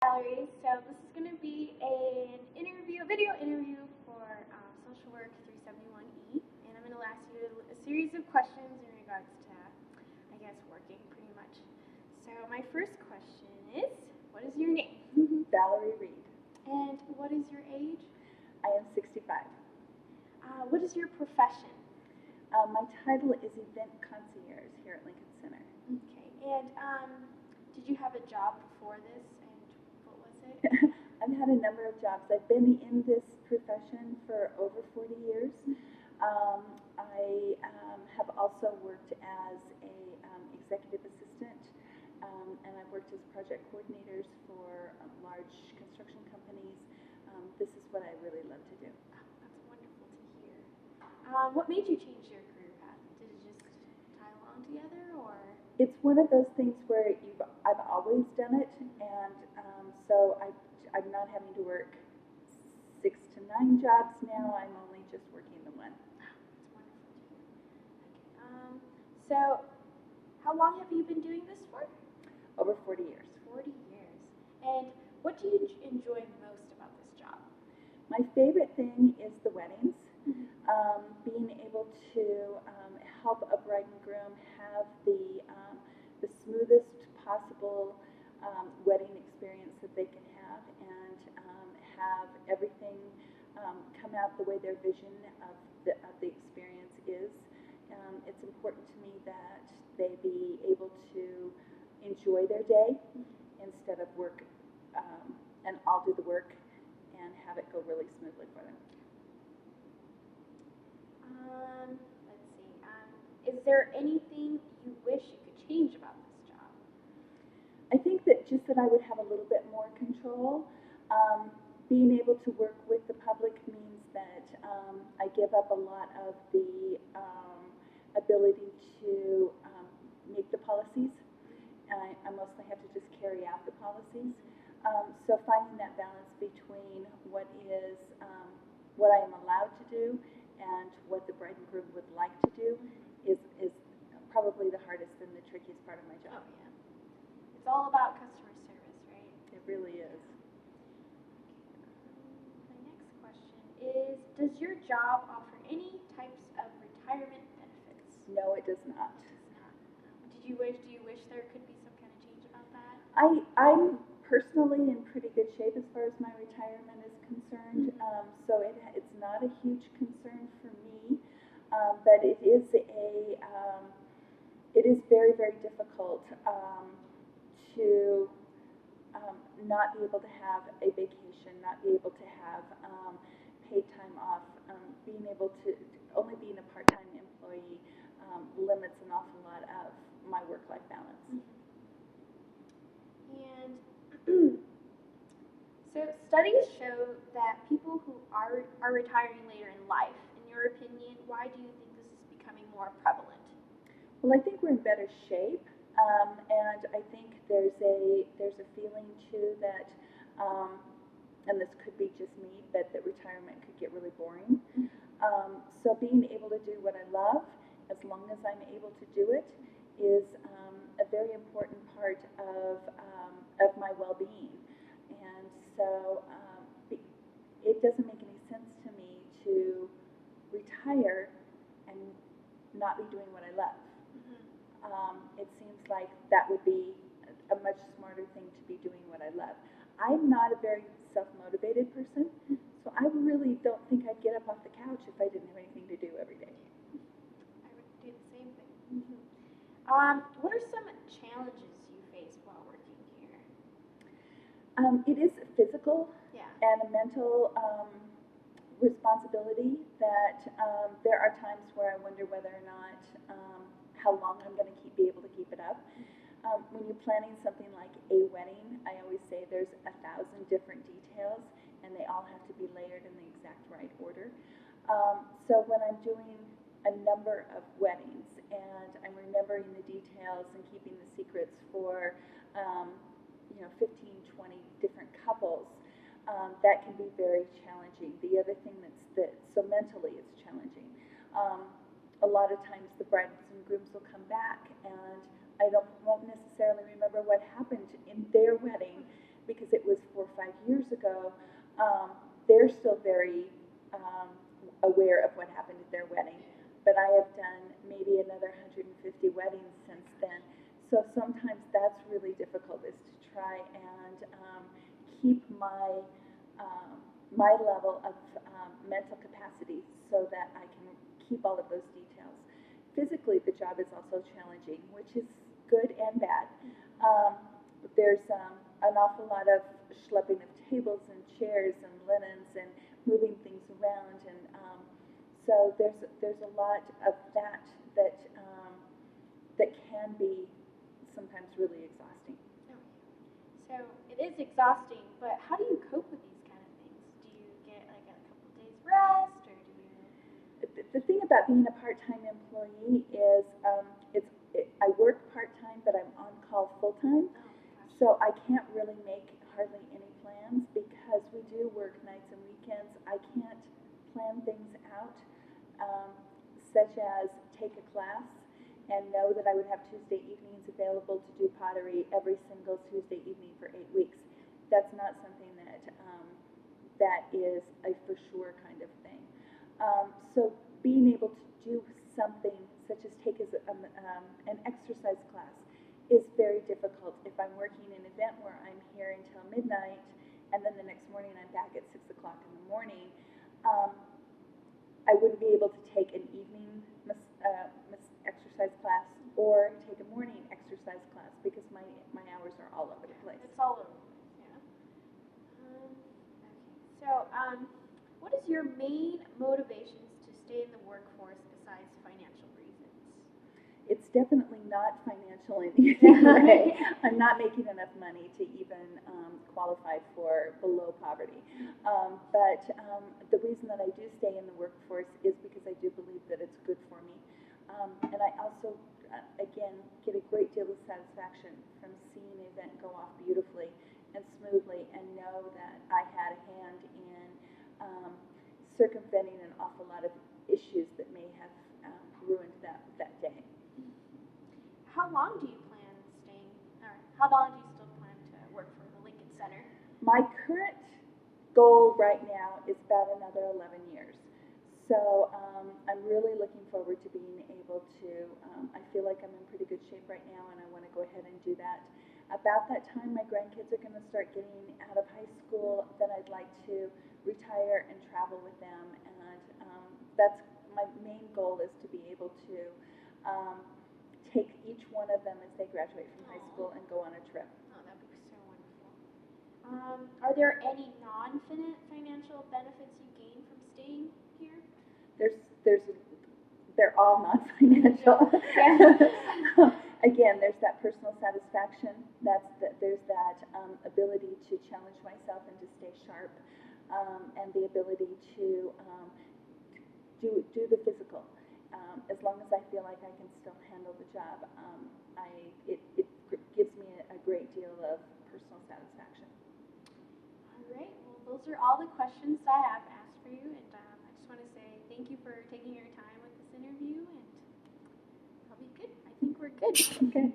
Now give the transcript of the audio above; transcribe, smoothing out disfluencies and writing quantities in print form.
Valerie. So this is going to be a video interview for Social Work 371E, and I'm going to ask you a series of questions in regards to, I guess, working pretty much. So my first question is, what is your name? Valerie Reed. And what is your age? I am 65. What is your profession? My title is Event Concierge here at Lincoln Center. Okay. And did you have a job before this? And what was it? I've had a number of jobs. I've been in this profession for over 40 years. I have also worked as a executive assistant, and I've worked as project coordinators for large construction companies. This is what I really love to do. Oh, that's wonderful to hear. What made you change your career path? Did it just tie along together, or? It's one of those things where I've always done it, and so I'm not having to work 6 to 9 jobs now. I'm only just working the one. That's wonderful to hear. Okay. So, how long have you been doing this for? Over 40 years. 40 years. And what do you enjoy most about this job? My favorite thing is the weddings. Being able to help a bride and groom have the smoothest possible wedding experience that they can have, and have everything come out the way their vision of the experience is. It's important to me that they be able to enjoy their day instead of work, and I'll do the work and have it go really smoothly for them. Let's see. Is there anything you wish you could change about this job? I think that just that I would have a little bit more control. Being able to work with the public means that I give up a lot of the ability to make the policies. I mostly have to just carry out the policies. So finding that balance between what is what I am allowed to do and what the bride and groom would like to do is probably the hardest and the trickiest part of my job. Oh, yeah. It's all about customer service, right? It really is. My next question is, does your job offer any types of retirement benefits? No, it does not. It does not. Do you wish there could be some kind of change about that? I'm personally in pretty good shape as far as my retirement is concerned, so it's not a huge concern for me, but it is very, very difficult to not be able to have a vacation, not be able to have paid time off, being able to only being a part-time employee limits an awful lot of my work-life balance. And so studies show that people who are retiring later in life, in your opinion, why do you think this is becoming more prevalent? Well, I think we're in better shape, and I think there's a feeling too that, and this could be just me, but that retirement could get really boring. So being able to do what I love, as long as I'm able to do it, is a very important part of my well-being. And so it doesn't make any sense to me to retire and not be doing what I love. It seems like that would be a much smarter thing to be doing what I love. I'm not a very self-motivated person, so I really don't think I'd get up off the couch if I didn't have anything to do every day. I would do the same thing. What are some challenges you face while working here? It is physical and a mental responsibility that there are times where I wonder whether or not how long I'm going to be able to keep it up. When you're planning something like a wedding, I always say there's 1,000 different details, and they all have to be layered in the exact right order. So when I'm doing a number of weddings and I'm remembering the details and keeping the secrets for 15, 20 different couples, that can be very challenging. The other thing so mentally it's challenging. A lot of times the brides and grooms will come back and I won't necessarily remember what happened in their wedding, because it was 4 or 5 years ago, they're still very aware of what happened at their wedding. But I have done maybe another 150 weddings since then. So sometimes that's really difficult, is to try and keep my level of mental capacity so that I can keep all of those details. Physically, the job is also challenging, which is good and bad. There's an awful lot of schlepping of tables and chairs and linens and moving things around, and so there's a lot of that that can be sometimes really exhausting. So it is exhausting, but how do you cope with these kind of things? Do you get like a couple of days rest, or do you? The thing about being a part-time employee is I work part-time, but I'm on call full-time. Oh, gosh. So I can't really make hardly any plans because we do work nights and weekends. I can't plan things out, such as take a class and know that I would have Tuesday evenings available to do pottery every single Tuesday evening for 8 weeks. That's not something that is a for sure kind of thing. So being able to do something such as take an exercise class is very difficult if I'm working an event where I'm here until midnight and then the next morning I'm back at 6 o'clock in the morning. I wouldn't be able to take an evening exercise class or take a morning exercise class because my hours are all over the place. It's all over the place, yeah. Okay. So, what is your main motivations to stay in the workforce besides financial reasons? It's definitely not financial in any way. I'm not making enough money to even qualify for below poverty. But the reason that I do stay in the workforce is because I do believe that it's good for me. And I also, again, get a great deal of satisfaction from seeing an event go off beautifully and smoothly and know that I had a hand in circumventing an awful lot of issues that may have ruined that day. How long do you plan staying, or how long do you still plan to work for the Lincoln Center? My current goal right now is about another 11 years. So I'm really looking forward to being able to, I feel like I'm in pretty good shape right now and I want to go ahead and do that. About that time, my grandkids are going to start getting out of high school. Then I'd like to retire and travel with them. And that's my main goal, is to be able to take each one of them as they graduate from high school and go on a trip. Oh, that'd be so wonderful. Are there any non-financial benefits you gain from staying here? They're all non-financial. Yeah. Again, there's that personal satisfaction. There's that ability to challenge myself and to stay sharp, and the ability to do the physical. As long as I feel like I can still handle the job, it gives me a great deal of personal satisfaction. All right. Well, those are all the questions I have asked for you, and I just want to say thank you for taking your time with this interview, and that'll be good. I think we're good. Okay.